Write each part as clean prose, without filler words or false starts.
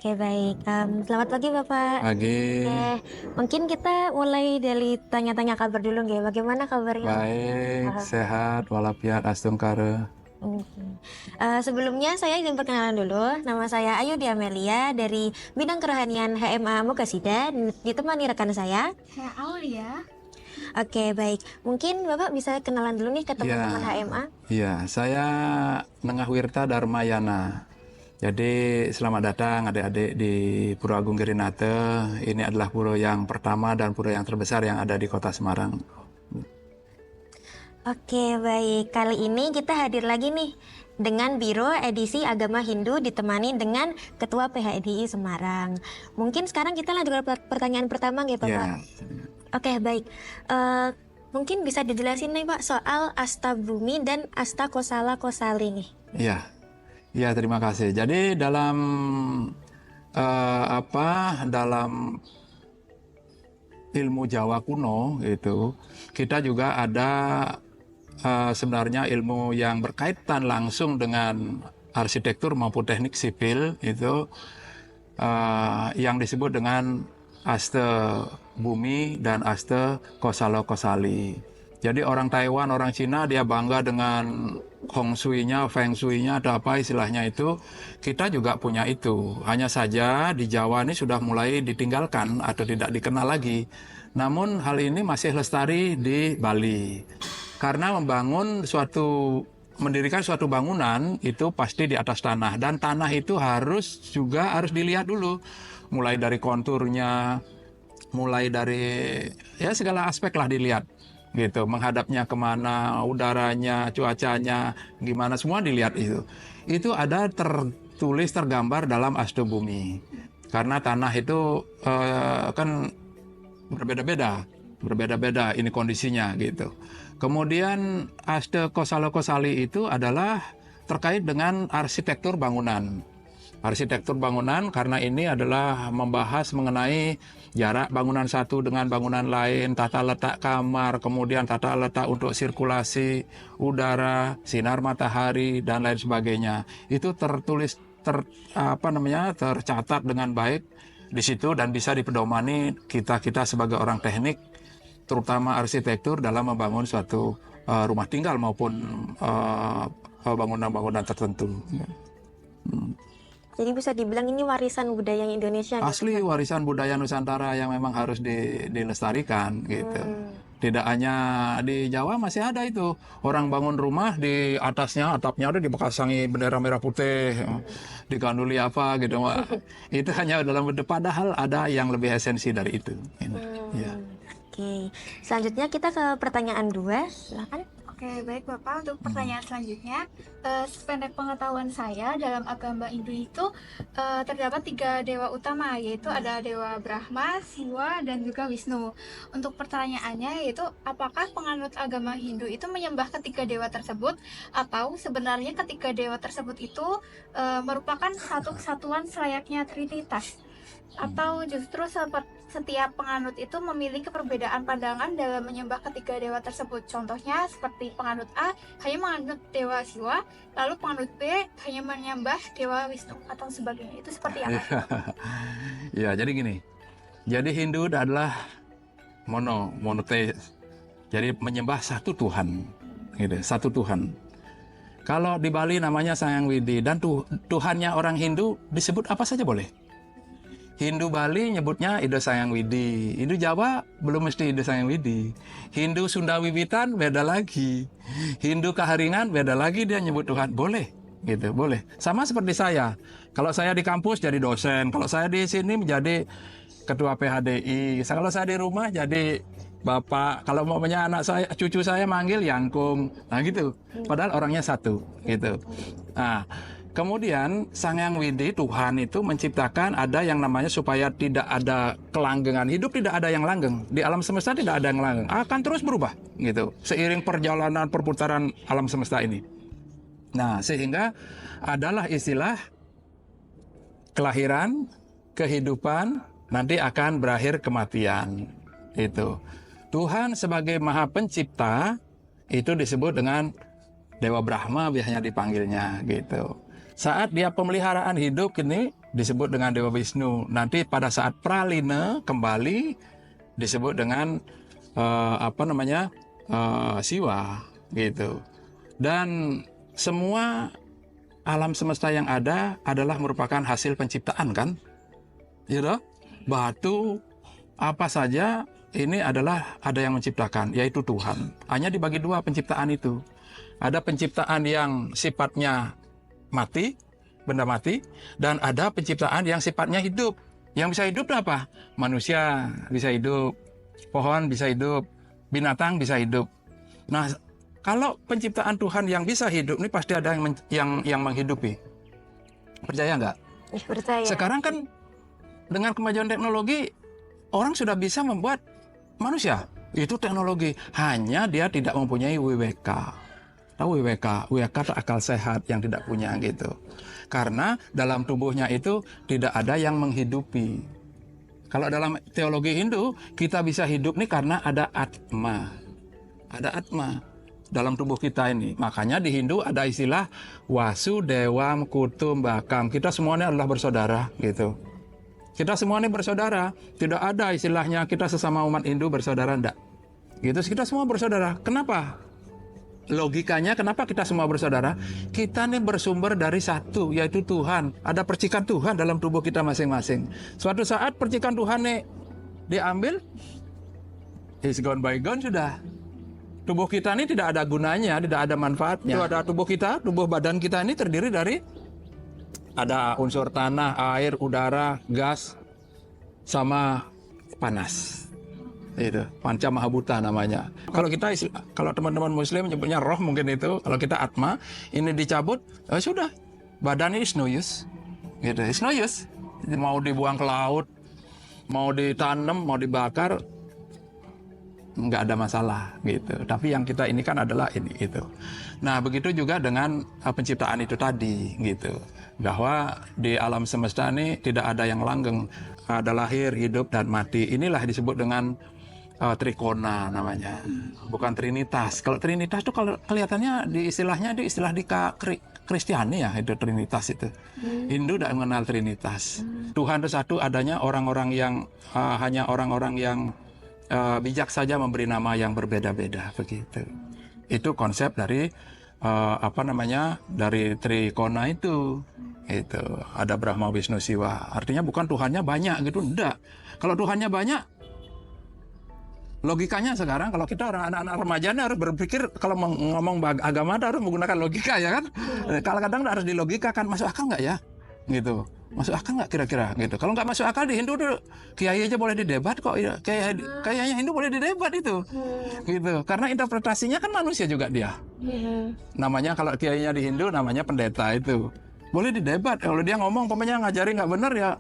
Oke, baik. Selamat pagi, Bapak. Pagi, Mungkin kita mulai dari tanya-tanya kabar dulu nggih. Bagaimana kabarnya? baik, sehat, walafiat, astungkare. Mhm. Sebelumnya saya izin perkenalan dulu. Nama saya Ayu Diamelia dari bidang kerohanian HMA Mukasida, ditemani rekan saya. Saya Aulia. Oke, baik. Mungkin Bapak bisa kenalan dulu nih ke teman-teman Ya, HMA. ya, saya Nengah Wirta Darmayana. Jadi selamat datang adik-adik di Pura Agung Girinate. Ini adalah pura yang pertama dan pura yang terbesar yang ada di Kota Semarang. Oke, baik. Kali ini kita hadir lagi nih dengan Biro Edisi Agama Hindu ditemani dengan Ketua PHDI Semarang. Mungkin sekarang kita lanjut ke pertanyaan pertama nggih, Bapak? Ya, Oke, baik. Mungkin bisa dijelasin nih, Pak, soal Asta Bumi dan Asta Kosala Kosali nih. ya, ya, terima kasih. Jadi dalam ilmu Jawa kuno itu kita juga ada sebenarnya ilmu yang berkaitan langsung dengan arsitektur maupun teknik sipil itu yang disebut dengan aste bumi dan aste kosalo kosali. Jadi orang Taiwan, orang Cina dia bangga dengan Hong Shui-nya, Feng Shui-nya, atau apa istilahnya itu. Kita juga punya itu. Hanya saja di Jawa ini sudah mulai ditinggalkan atau tidak dikenal lagi. Namun hal ini masih lestari di Bali. Karena mendirikan suatu bangunan itu pasti di atas tanah. Dan tanah itu harus dilihat dulu. Mulai dari konturnya, mulai dari ya segala aspek lah dilihat. Gitu, menghadapnya kemana, udaranya, cuacanya, gimana, semua dilihat itu ada tergambar dalam Aste Bumi, karena tanah itu kan berbeda-beda ini kondisinya gitu. Kemudian Aste Kosalo Kosali itu adalah terkait dengan arsitektur bangunan. Arsitektur bangunan karena ini adalah membahas mengenai jarak bangunan satu dengan bangunan lain, tata letak kamar, kemudian tata letak untuk sirkulasi udara, sinar matahari dan lain sebagainya. Itu tercatat dengan baik di situ dan bisa dipedomani kita sebagai orang teknik, terutama arsitektur dalam membangun suatu rumah tinggal maupun bangunan-bangunan tertentu. Jadi bisa dibilang ini warisan budaya Indonesia gitu. Asli warisan budaya Nusantara yang memang harus dilestarikan gitu. Tidak hanya di Jawa, masih ada itu. Orang bangun rumah di atasnya, atapnya ada dipasangi bendera merah putih, diganduli apa gitu. Itu hanya dalam bentuk, padahal ada yang lebih esensi dari itu. Ya. Oke, selanjutnya kita ke pertanyaan 2. Silakan. Oke, baik Bapak. Untuk pertanyaan selanjutnya, sependek pengetahuan saya dalam agama Hindu itu terdapat 3 dewa utama, yaitu ada Dewa Brahma, Siwa, dan juga Wisnu. Untuk pertanyaannya yaitu, apakah penganut agama Hindu itu menyembah ketiga dewa tersebut, atau sebenarnya ketiga dewa tersebut itu merupakan satu kesatuan selayaknya Trinitas? Atau justru setiap penganut itu memiliki perbedaan pandangan dalam menyembah ketiga dewa tersebut. Contohnya seperti penganut A hanya menganut Dewa Siwa, lalu penganut B hanya menyembah Dewa Wisnu atau sebagainya. Itu seperti apa? Ya, jadi gini. Jadi Hindu adalah monoteis. Jadi menyembah satu Tuhan. Gitu, satu Tuhan. Kalau di Bali namanya Sang Widi, dan Tuhannya orang Hindu disebut apa saja boleh. Hindu Bali nyebutnya Ida Sayang Widi. Hindu Jawa belum mesti Ida Sayang Widi. Hindu Sunda Wiwitan beda lagi. Hindu Kaharingan beda lagi, dia nyebut Tuhan. Boleh, gitu, boleh. Sama seperti saya. Kalau saya di kampus jadi dosen. Kalau saya di sini menjadi ketua PHDI. Kalau saya di rumah jadi bapak. Kalau maunya cucu saya manggil Yangkung. Nah gitu. Padahal orangnya satu, gitu. Nah, kemudian Sang Yang Widi, Tuhan itu menciptakan ada yang namanya supaya tidak ada kelanggengan. Hidup tidak ada yang langgeng. Di alam semesta tidak ada yang langgeng. Akan terus berubah gitu. Seiring perjalanan perputaran alam semesta ini. Nah, sehingga adalah istilah kelahiran, kehidupan, nanti akan berakhir kematian. Itu. Tuhan sebagai Maha Pencipta itu disebut dengan Dewa Brahma biasanya dipanggilnya gitu. Saat dia pemeliharaan hidup ini disebut dengan Dewa Wisnu. Nanti pada saat praline kembali disebut dengan Siwa gitu. Dan semua alam semesta yang ada adalah merupakan hasil penciptaan kan, gitu. Batu apa saja ini adalah ada yang menciptakan, yaitu Tuhan. Hanya dibagi dua penciptaan itu. Ada penciptaan yang sifatnya mati, benda mati, dan ada penciptaan yang sifatnya hidup. Yang bisa hidup itu apa? Manusia bisa hidup, pohon bisa hidup, binatang bisa hidup. Nah, kalau penciptaan Tuhan yang bisa hidup ini pasti ada yang menghidupi. Percaya nggak? Percaya. Sekarang kan dengan kemajuan teknologi orang sudah bisa membuat manusia. Itu teknologi. Hanya dia tidak mempunyai WWK. Tahu WWK? WWK itu akal sehat yang tidak punya gitu. Karena dalam tubuhnya itu tidak ada yang menghidupi. Kalau dalam teologi Hindu kita bisa hidup nih karena ada atma. Ada atma dalam tubuh kita ini. Makanya di Hindu ada istilah Wasudewam Kutumbakam. Kita semuanya adalah bersaudara gitu. Kita semuanya bersaudara. Tidak ada istilahnya kita sesama umat Hindu bersaudara, enggak. Gitu, kita semua bersaudara. Kenapa? Logikanya kenapa kita semua bersaudara? Kita ini bersumber dari satu, yaitu Tuhan. Ada percikan Tuhan dalam tubuh kita masing-masing. Suatu saat percikan Tuhan ini diambil, is gone by gone sudah. Tubuh kita ini tidak ada gunanya, tidak ada manfaatnya. Itu ada tubuh kita, tubuh badan kita ini terdiri dari ada unsur tanah, air, udara, gas, sama panas. Itu panca mahabhuta namanya. Kalau teman-teman Muslim menyebutnya roh mungkin itu. Kalau kita atma, ini dicabut, sudah. Badan ini is no use. Gitu, is no use. Mau dibuang ke laut, mau ditanam, mau dibakar, nggak ada masalah gitu. Tapi yang kita ini kan adalah ini itu. Nah, begitu juga dengan penciptaan itu tadi gitu. Bahwa di alam semesta ini tidak ada yang langgeng. Ada lahir, hidup, dan mati. Inilah disebut dengan trikona namanya. Bukan trinitas. Kalau trinitas itu kalau kelihatannya di istilahnya di Kristiani ya, itu trinitas itu. Hindu tidak mengenal trinitas. Tuhan itu satu, adanya orang-orang yang hanya orang-orang yang bijak saja memberi nama yang berbeda-beda begitu. Itu konsep dari dari trikona itu. Itu ada Brahma, Wisnu, Siwa. Artinya bukan Tuhannya banyak gitu, enggak. Kalau Tuhannya banyak, logikanya sekarang kalau kita orang anak-anak remaja harus berpikir kalau ngomong agama harus menggunakan logika ya kan. Kalau kadang harus dilogikakan, masuk akal nggak ya? Gitu. Masuk akal nggak kira-kira gitu. Kalau nggak masuk akal di Hindu tuh kiai aja boleh didebat kok. Kayaknya Hindu boleh didebat itu. Gitu. Karena interpretasinya kan manusia juga dia. Namanya kalau kiainya di Hindu namanya pendeta itu. Boleh didebat. Kalau dia ngomong pokoknya ngajari nggak benar ya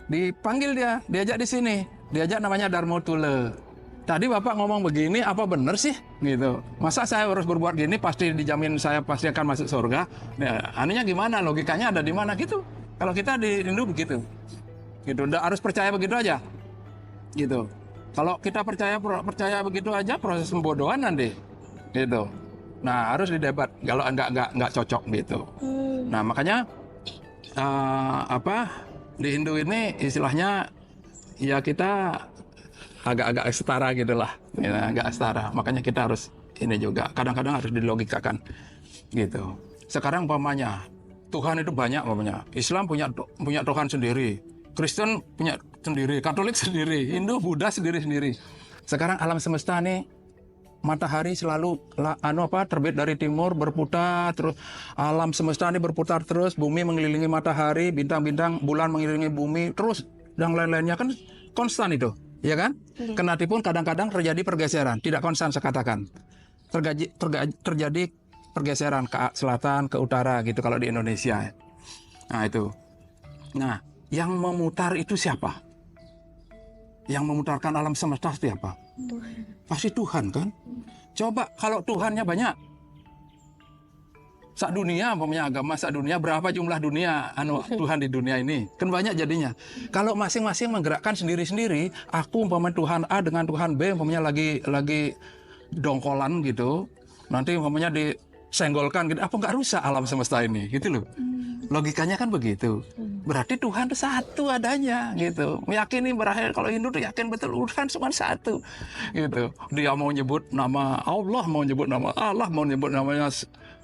dipanggil dia, diajak di sini. Diajak namanya Dharmotula. Tadi Bapak ngomong begini, apa benar sih? Gitu. Masa saya harus berbuat gini, pasti dijamin saya pasti akan masuk surga? Nah, anehnya gimana? Logikanya ada di mana? Gitu. Kalau kita di Hindu begitu. Gitu. Nggak harus percaya begitu aja. Gitu. Kalau kita percaya begitu aja, proses pembodohan nanti. Gitu. Nah, harus didebat. Kalau nggak cocok gitu. Nah, makanya di Hindu ini istilahnya ya kita agak-agak setara gitulah, ya, agak setara. Makanya kita harus ini juga kadang-kadang harus dilogikakan gitu. Sekarang umpamanya Tuhan itu banyak umpamanya. Islam punya Tuhan sendiri, Kristen punya sendiri, Katolik sendiri, Hindu, Buddha sendiri-sendiri. Sekarang alam semesta nih matahari selalu terbit dari timur berputar terus, alam semesta ini berputar terus, bumi mengelilingi matahari, bintang-bintang, bulan mengelilingi bumi terus, dan lain-lainnya kan konstan itu. Ya kan? Kenatipun kadang-kadang terjadi pergeseran, tidak konstan saya katakan. Terjadi pergeseran ke selatan, ke utara gitu kalau di Indonesia. Nah itu. Nah, yang memutar itu siapa? Yang memutarkan alam semesta siapa? Tuhan. Pasti Tuhan kan? Coba kalau Tuhannya banyak. Sak dunia, umpamanya agama sak dunia, berapa jumlah dunia Tuhan di dunia ini? Kan banyak jadinya. Kalau masing-masing menggerakkan sendiri-sendiri, aku umpamanya Tuhan A dengan Tuhan B umpamanya lagi dongkolan gitu, nanti umpamanya disenggolkan gitu, apa nggak rusak alam semesta ini? Gitu loh. Logikanya kan begitu. Berarti Tuhan itu satu adanya gitu. Meyakini berakhir kalau Hindu tuh yakin betul Tuhan cuma satu gitu. Dia mau nyebut nama Allah, mau nyebut nama Allah, mau nyebut namanya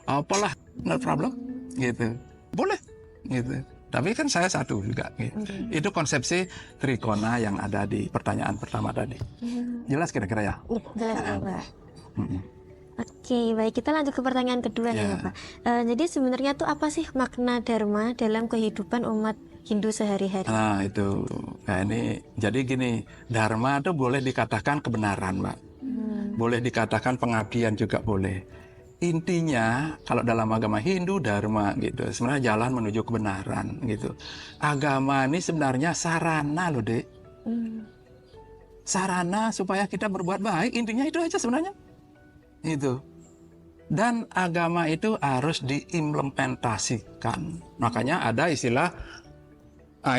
apalah, no problem gitu. Boleh gitu. Tapi kan saya satu juga gitu. Itu konsepsi trikona yang ada di pertanyaan pertama tadi. Jelas kira-kira ya? Jelas ya, Pak. Mm-mm. Oke, baik, kita lanjut ke pertanyaan kedua nih, Ya. Pak. Jadi sebenarnya tuh apa sih makna dharma dalam kehidupan umat Hindu sehari-hari? Nah itu, nah ini jadi gini, dharma itu boleh dikatakan kebenaran, Mbak. Boleh dikatakan pengabdian juga boleh. Intinya kalau dalam agama Hindu dharma gitu, sebenarnya jalan menuju kebenaran gitu. Agama ini sebenarnya sarana loh, Dek. Sarana supaya kita berbuat baik, intinya itu aja sebenarnya. Itu. Dan agama itu harus diimplementasikan. Makanya ada istilah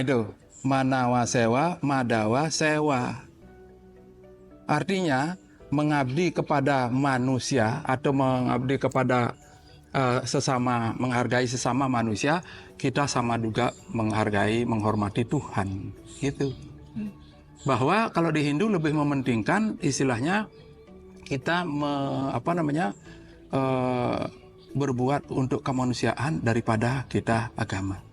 itu manawa sewa, madawa sewa. Artinya mengabdi kepada manusia atau mengabdi kepada menghargai sesama manusia, kita sama juga menghargai, menghormati Tuhan. Gitu. Bahwa kalau di Hindu lebih mementingkan istilahnya kita berbuat untuk kemanusiaan daripada kita agama.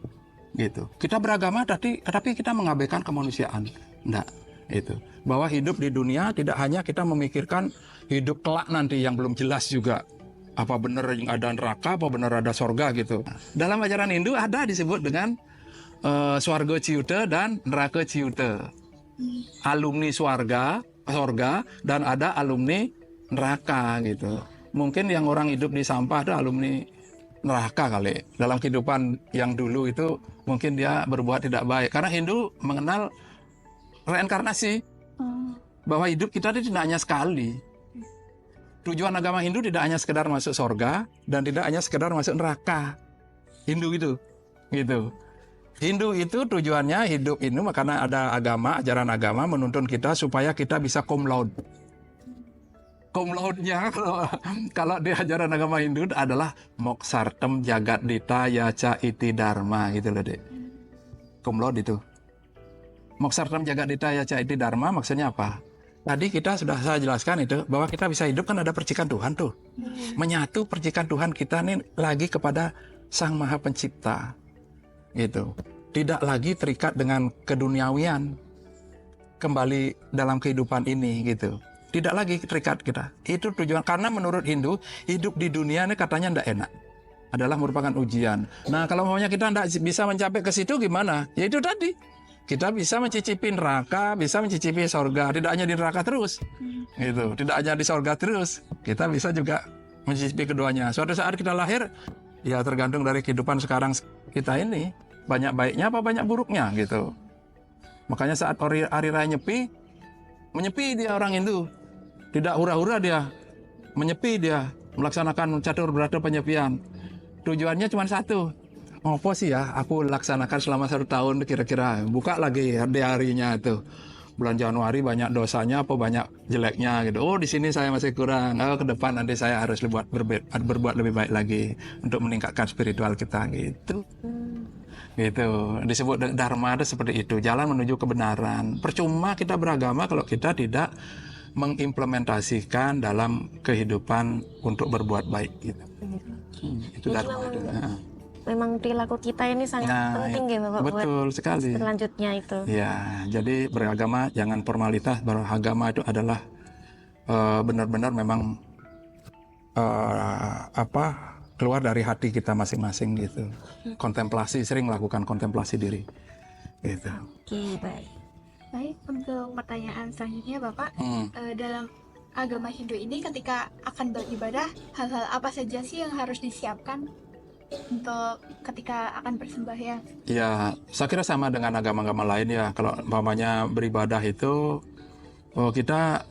Gitu. Kita beragama tapi kita mengabaikan kemanusiaan. Enggak, itu. Bahwa hidup di dunia tidak hanya kita memikirkan hidup kelak nanti yang belum jelas juga. Apa benar yang ada neraka, apa benar ada sorga gitu. Dalam ajaran Hindu ada disebut dengan swarga ciyuta dan neraka ciyuta. Alumni sorga dan ada alumni neraka gitu. Mungkin yang orang hidup di sampah itu alumni neraka kali. Dalam kehidupan yang dulu itu mungkin dia berbuat tidak baik. Karena Hindu mengenal reinkarnasi. Bahwa hidup kita itu tidak hanya sekali. Tujuan agama Hindu tidak hanya sekedar masuk surga dan tidak hanya sekedar masuk neraka. Hindu itu gitu. Hindu itu tujuannya hidup ini karena ada agama, ajaran agama menuntun kita supaya kita bisa cum laude. Cum laude-nya kalau di ajaran agama Hindu adalah moksartem jagat dita yaca iti dharma gitu loh, Dek. Cum laude itu. Moksartem jagat dita yaca iti dharma maksudnya apa? Tadi saya jelaskan itu bahwa kita bisa hidup kan ada percikan Tuhan tuh. Menyatu percikan Tuhan kita nih lagi kepada Sang Maha Pencipta. Gitu. Tidak lagi terikat dengan keduniawian. Kembali dalam kehidupan ini gitu. Tidak lagi terikat kita. Itu tujuan. Karena menurut Hindu, hidup di dunia ini katanya tidak enak. Adalah merupakan ujian. Nah, kalau maunya kita tidak bisa mencapai ke situ gimana? Ya itu tadi. Kita bisa mencicipi neraka, bisa mencicipi sorga. Tidak hanya di neraka terus. Gitu. Tidak hanya di sorga terus. Kita bisa juga mencicipi keduanya. Suatu saat kita lahir, ya tergantung dari kehidupan sekarang kita ini. Banyak baiknya apa banyak buruknya gitu. Makanya saat hari raya Nyepi, menyepi dia orang Hindu. Tidak hura-hura dia, menyepi dia, melaksanakan catur berata penyepian. Tujuannya cuma satu. Apa sih ya, aku laksanakan selama 1 tahun kira-kira. Buka lagi hari-harinya itu. Bulan Januari banyak dosanya apa banyak jeleknya gitu. Oh di sini saya masih kurang. Oh ke depan nanti saya harus berbuat lebih baik lagi untuk meningkatkan spiritual kita gitu. Gitu. Disebut dharma itu seperti itu. Jalan menuju kebenaran. Percuma kita beragama kalau kita tidak mengimplementasikan dalam kehidupan untuk berbuat baik gitu. Itu dharma itu. Memang perilaku kita ini sangat penting ya Bapak betul buat sekali. selanjutnya itu. Ya, jadi beragama jangan formalitas. Beragama itu adalah benar-benar memang keluar dari hati kita masing-masing gitu. Kontemplasi, sering melakukan kontemplasi diri. Gitu. Oke, baik. Baik, untuk pertanyaan selanjutnya Bapak, dalam agama Hindu ini ketika akan beribadah, hal-hal apa saja sih yang harus disiapkan untuk ketika akan bersembahyang? Ya, saya kira sama dengan agama-agama lain ya. Kalau umpamanya beribadah itu, kita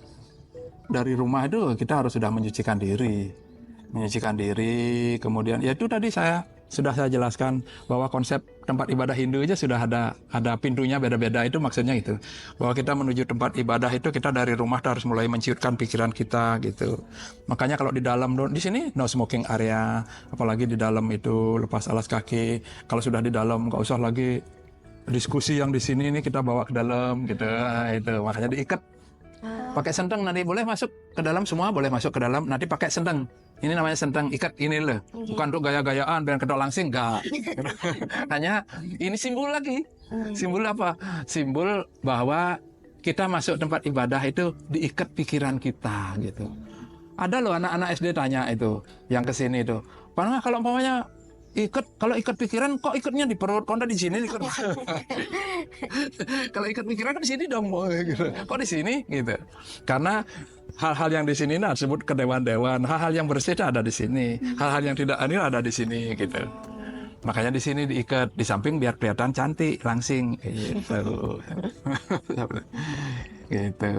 dari rumah itu kita harus sudah menyucikan diri. Kemudian ya itu tadi saya sudah saya jelaskan bahwa konsep tempat ibadah Hindu aja sudah ada pintunya beda-beda. Itu maksudnya itu, bahwa kita menuju tempat ibadah itu kita dari rumah harus mulai menciutkan pikiran kita gitu. Makanya kalau di dalam, di sini no smoking area, apalagi di dalam itu lepas alas kaki. Kalau sudah di dalam nggak usah lagi diskusi yang di sini ini kita bawa ke dalam gitu. Itu makanya diikat pakai senteng, nanti boleh masuk ke dalam, semua boleh masuk ke dalam, nanti pakai senteng. Ini namanya senteng, ikat ini loh. Bukan untuk gaya-gayaan biar kedok langsing, enggak. Hanya ini simbol lagi. Simbol apa? Simbol bahwa kita masuk tempat ibadah itu diikat pikiran kita gitu. Ada loh anak-anak SD tanya itu, yang kesini itu, Pak, kalau umpamanya kalau ikat pikiran kok ikatnya di perut, kok di sini ikat. Kalau ikat pikiran kan di sini dong, gitu. Kok di sini gitu. Karena hal-hal yang di sini disebut kedewan-dewan, hal-hal yang bersih ada di sini, hal-hal yang tidak adil ada di sini gitu. Makanya di sini diikat di samping biar kelihatan cantik, langsing gitu. Gitu.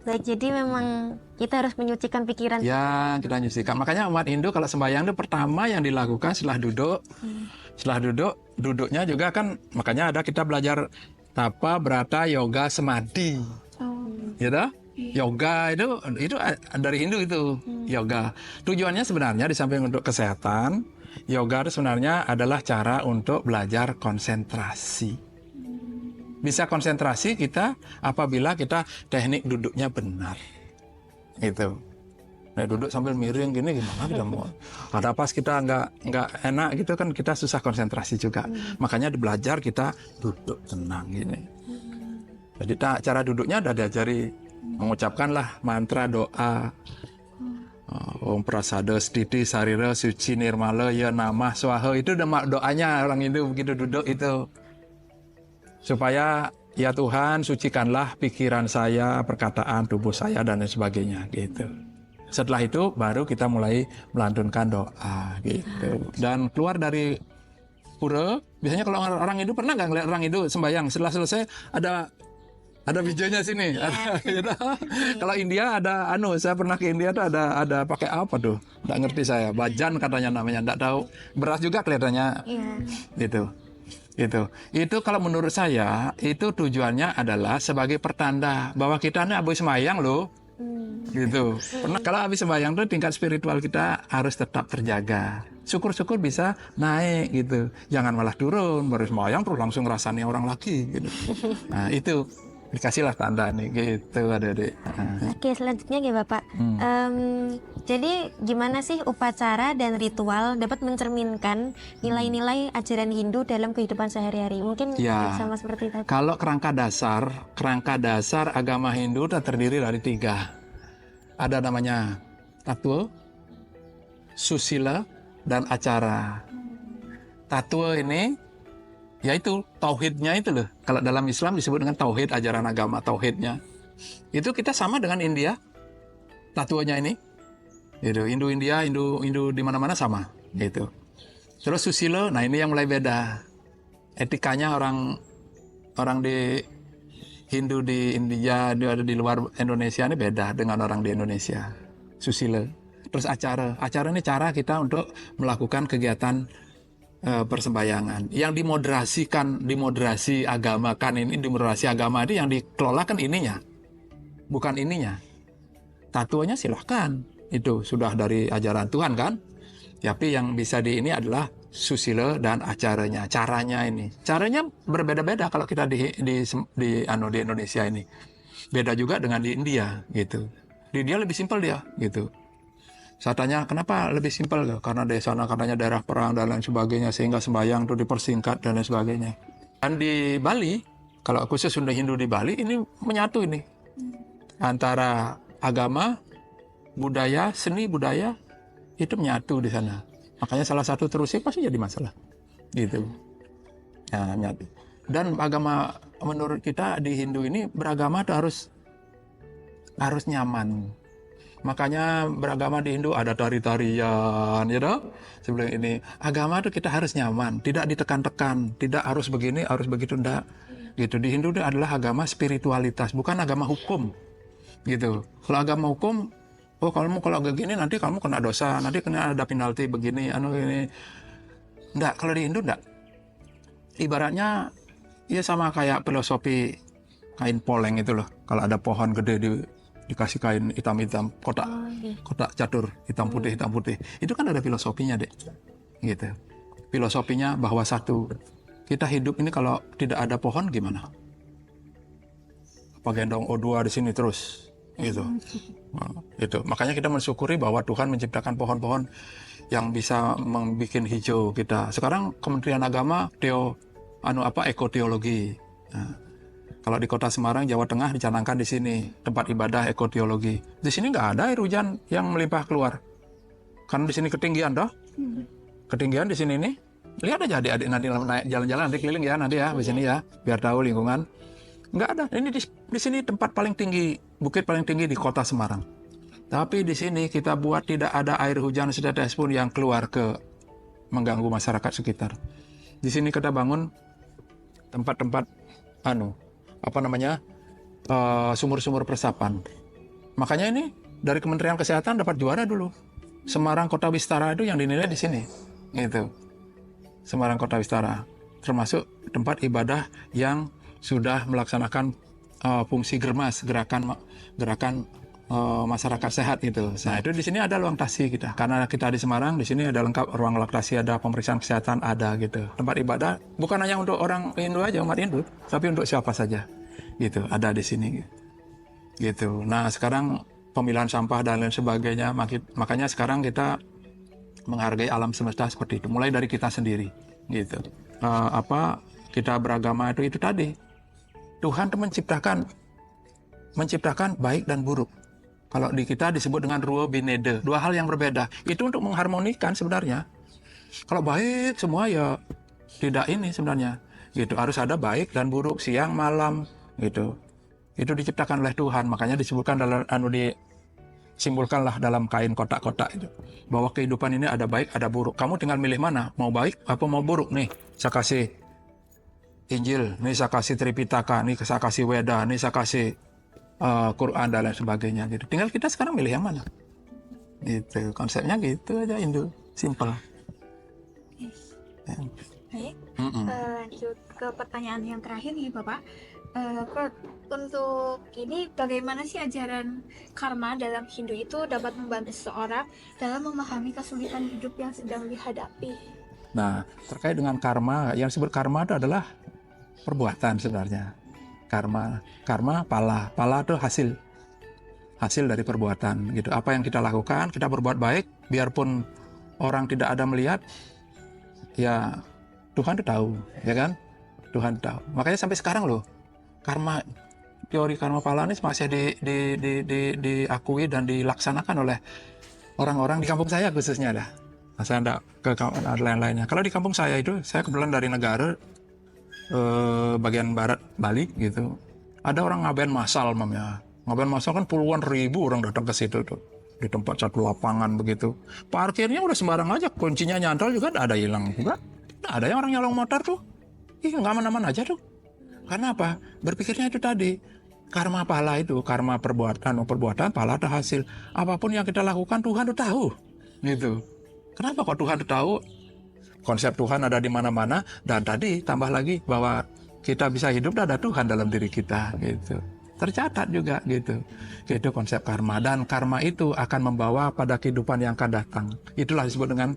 Baik, jadi memang kita harus menyucikan pikiran. Ya, kita nyucikan. Makanya umat Hindu kalau sembahyang itu pertama yang dilakukan setelah duduk. Setelah duduknya juga kan, makanya ada kita belajar tapa, brata, yoga, samadhi. Gitu? Yoga itu dari Hindu itu, yoga. Tujuannya sebenarnya di samping untuk kesehatan, yoga itu sebenarnya adalah cara untuk belajar konsentrasi. Bisa konsentrasi kita apabila kita teknik duduknya benar. Gitu. Nah, duduk sambil miring gini gimana kita mau? Ada pas kita nggak enak gitu kan kita susah konsentrasi juga. Makanya belajar kita duduk tenang gini. Jadi cara duduknya ada diajari, mengucapkanlah mantra doa. Om Prasada Stiti Sarira Suci Nirmala Ya Namah Swaha, itu doanya orang Hindu begitu duduk itu. Supaya ya Tuhan sucikanlah pikiran saya, perkataan, tubuh saya dan lain sebagainya gitu. Setelah itu baru kita mulai melantunkan doa gitu. Dan keluar dari pura, biasanya kalau orang Hindu pernah nggak ngeliat orang Hindu sembahyang setelah selesai ada bijonya sini. Gitu. Kalau India ada saya pernah ke India tuh ada pakai apa tuh? Nggak ngerti saya. Bajan katanya namanya, nggak tahu. Beras juga kelihatannya. Gitu. Itu kalau menurut saya itu tujuannya adalah sebagai pertanda bahwa kita ini habis sembahyang loh. Gitu. Kalau habis sembahyang tuh tingkat spiritual kita harus tetap terjaga. Syukur-syukur bisa naik gitu. Jangan malah turun, baru sembahyang terus langsung rasanya orang lagi gitu. Nah, itu dikasihlah tanda nih gitu adik-adik. Oke, selanjutnya ya Bapak. Jadi gimana sih upacara dan ritual dapat mencerminkan nilai-nilai ajaran Hindu dalam kehidupan sehari-hari? Mungkin sama seperti tadi. Kalau kerangka dasar agama Hindu terdiri dari 3. Ada namanya tatwa, susila, dan acara. Tatwa ini yaitu tauhidnya itu loh. Kalau dalam Islam disebut dengan tauhid, ajaran agama tauhidnya. Itu kita sama dengan India. Tatuanya ini. Gitu. Hindu-India, Hindu di mana-mana sama gitu. Terus susila, nah ini yang mulai beda. Etikanya orang di Hindu di India, di luar Indonesia ini beda dengan orang di Indonesia. Susila. Terus acara ini cara kita untuk melakukan kegiatan persembahyangan. Yang dimoderasi agama itu yang dikelola kan ininya, bukan ininya. Tatuanya silahkan, itu sudah dari ajaran Tuhan kan. Tapi yang bisa ini adalah susila dan acaranya, caranya berbeda-beda kalau kita di Indonesia ini. Beda juga dengan di India gitu. Di India lebih simpel dia gitu. Saya tanya kenapa lebih simpel? Karena di sana katanya daerah perang dan lain sebagainya, sehingga sembahyang itu dipersingkat dan lain sebagainya. Dan di Bali, kalau khusus Sunda Hindu di Bali ini menyatu ini antara agama, budaya, seni budaya itu menyatu di sana. Makanya salah satu terusik pasti jadi masalah, gitu. Ya, menyatu. Dan agama menurut kita di Hindu ini beragama itu harus nyaman. Makanya beragama di Hindu ada tari-tarian, Sebelum ini agama itu kita harus nyaman, tidak ditekan-tekan, tidak harus begini, harus begitu, enggak. Gitu. Di Hindu itu adalah agama spiritualitas, bukan agama hukum. Gitu. Kalau agama hukum Oh kamu kalau gini nanti kamu kena dosa, nanti kena ada penalti begini, ini. Enggak, kalau di Hindu enggak. Ibaratnya ya sama kayak filosofi kain poleng itu loh. Kalau ada pohon gede dikasih kain hitam-hitam, kotak catur, hitam putih. Itu kan ada filosofinya, Dek. Gitu. Filosofinya bahwa satu, kita hidup ini kalau tidak ada pohon gimana? Apa gendong O2 di sini terus? Gitu. Nah, itu. Makanya kita mensyukuri bahwa Tuhan menciptakan pohon-pohon yang bisa membuat hijau kita. Sekarang Kementerian Agama ekoteologi. Nah, kalau di Kota Semarang, Jawa Tengah dicanangkan di sini tempat ibadah ekoteologi. Di sini nggak ada air hujan yang melimpah keluar. Karena di sini ketinggian toh. Ketinggian di sini nih. Lihat aja adik-adik nanti naik jalan-jalan nanti keliling ya nanti ya di sini ya biar tahu lingkungan. Nggak ada. Ini di sini tempat paling tinggi, bukit paling tinggi di Kota Semarang. Tapi di sini kita buat tidak ada air hujan setetes pun yang keluar ke mengganggu masyarakat sekitar. Di sini kita bangun tempat-tempat sumur-sumur resapan. Makanya ini dari Kementerian Kesehatan dapat juara dulu. Semarang Kota Wistara itu yang dinilai di sini. Gitu. Semarang Kota Wistara termasuk tempat ibadah yang sudah melaksanakan fungsi germas, gerakan masyarakat sehat itu. Nah, itu di sini ada ruang laktasi kita. Karena kita di Semarang, di sini ada lengkap ruang laktasi, ada pemeriksaan kesehatan, ada gitu. Tempat ibadah bukan hanya untuk orang Hindu aja, umat Hindu, tapi untuk siapa saja. Gitu, ada di sini. Gitu. Nah, sekarang pemilahan sampah dan lain sebagainya, makanya sekarang kita menghargai alam semesta seperti itu, mulai dari kita sendiri. Gitu. Kita beragama itu tadi. Tuhan itu menciptakan baik dan buruk. Kalau di kita disebut dengan ruo binede, dua hal yang berbeda. Itu untuk mengharmonikan sebenarnya. Kalau baik semua ya tidak ini sebenarnya. Gitu, harus ada baik dan buruk, siang malam gitu. Itu diciptakan oleh Tuhan, makanya disebutkan dalam simbolkanlah dalam kain kotak-kotak itu bahwa kehidupan ini ada baik, ada buruk. Kamu tinggal milih mana, mau baik apa mau buruk nih. Saya kasih Injil, nih saya kasih Tripitaka, nih saya kasih Weda, nih saya kasih Quran dan lain sebagainya gitu. Tinggal kita sekarang milih yang mana. Gitu, konsepnya gitu aja Hindu, simple. Baik, lanjut ke pertanyaan yang terakhir nih Bapak. Untuk ini bagaimana sih ajaran karma dalam Hindu itu dapat membantu seseorang dalam memahami kesulitan hidup yang sedang dihadapi? Nah, terkait dengan karma, yang disebut karma itu adalah perbuatan sebenarnya. Karma, pala itu hasil dari perbuatan gitu. Apa yang kita lakukan, kita berbuat baik, biarpun orang tidak ada melihat, ya Tuhan itu tahu, ya kan? Tuhan tahu. Makanya sampai sekarang loh, teori karma pala ini masih diakui dan dilaksanakan oleh orang-orang di kampung saya khususnya dah. Saya tidak ke lain-lainnya. Kalau di kampung saya itu, saya kebetulan dari negara bagian barat Bali gitu. Ada orang ngaben masal namanya. Ngaben masal kan puluhan ribu orang datang ke situ tuh. Di tempat satu lapangan begitu. Parkirnya udah sembarang aja, kuncinya nyantol juga ada hilang juga. Nah, ada yang orang nyolong motor tuh. Nggak aman-aman aja tuh. Karena apa? Berpikirnya itu tadi. Karma pala itu, karma perbuatan, pala ada hasil. Apapun yang kita lakukan Tuhan tuh tahu. Gitu. Kenapa kok Tuhan tuh tahu? Konsep Tuhan ada di mana-mana, dan tadi tambah lagi bahwa kita bisa hidup dan ada Tuhan dalam diri kita gitu. Tercatat juga gitu. Itu konsep karma, dan karma itu akan membawa pada kehidupan yang akan datang. Itulah disebut dengan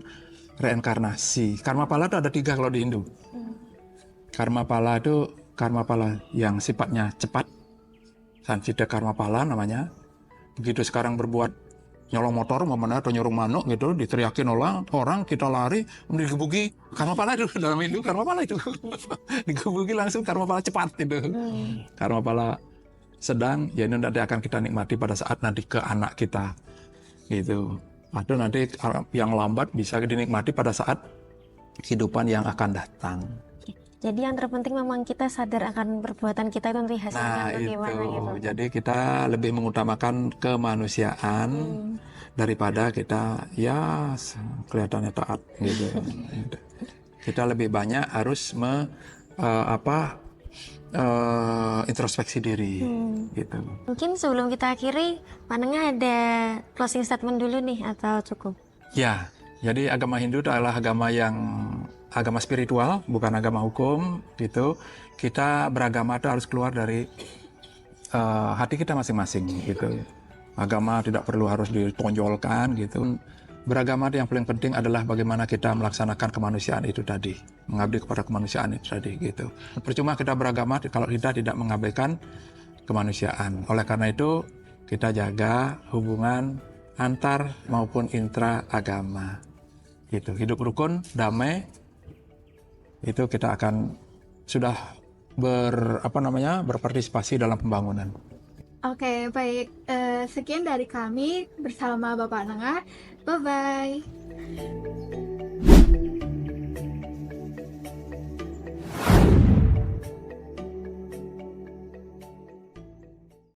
reinkarnasi. Karma pala itu ada 3 kalau di Hindu. Karma pala itu karma pala yang sifatnya cepat. Sancita karma pala namanya. Begitu sekarang berbuat nyolong motor atau nyurung manuk gitu, diteriakin orang, kita lari, digebuki, karma pala itu dalam Hindu, karma pala itu digebuki langsung, karma pala cepat itu. Karma pala sedang, ya ini nanti akan kita nikmati pada saat nanti ke anak kita gitu. Atau nanti yang lambat bisa dinikmati pada saat kehidupan yang akan datang. Jadi yang terpenting memang kita sadar akan perbuatan kita itu nanti hasilnya bagaimana gitu. Jadi kita lebih mengutamakan kemanusiaan daripada kita ya kelihatannya taat gitu. Kita lebih banyak harus introspeksi diri, gitu. Mungkin sebelum kita akhiri, Pak Nengah ada closing statement dulu nih atau cukup? Ya, jadi agama Hindu adalah agama spiritual, bukan agama hukum, gitu. Kita beragama itu harus keluar dari hati kita masing-masing, gitu. Agama tidak perlu harus ditonjolkan, gitu. Beragama yang paling penting adalah bagaimana kita melaksanakan kemanusiaan itu tadi, mengabdi kepada kemanusiaan itu tadi, gitu. Percuma kita beragama kalau kita tidak mengabaikan kemanusiaan. Oleh karena itu, kita jaga hubungan antar maupun intra agama, gitu. Hidup rukun, damai, itu kita akan sudah berpartisipasi dalam pembangunan. Oke, baik. Sekian dari kami bersama Bapak Nengah. Bye-bye.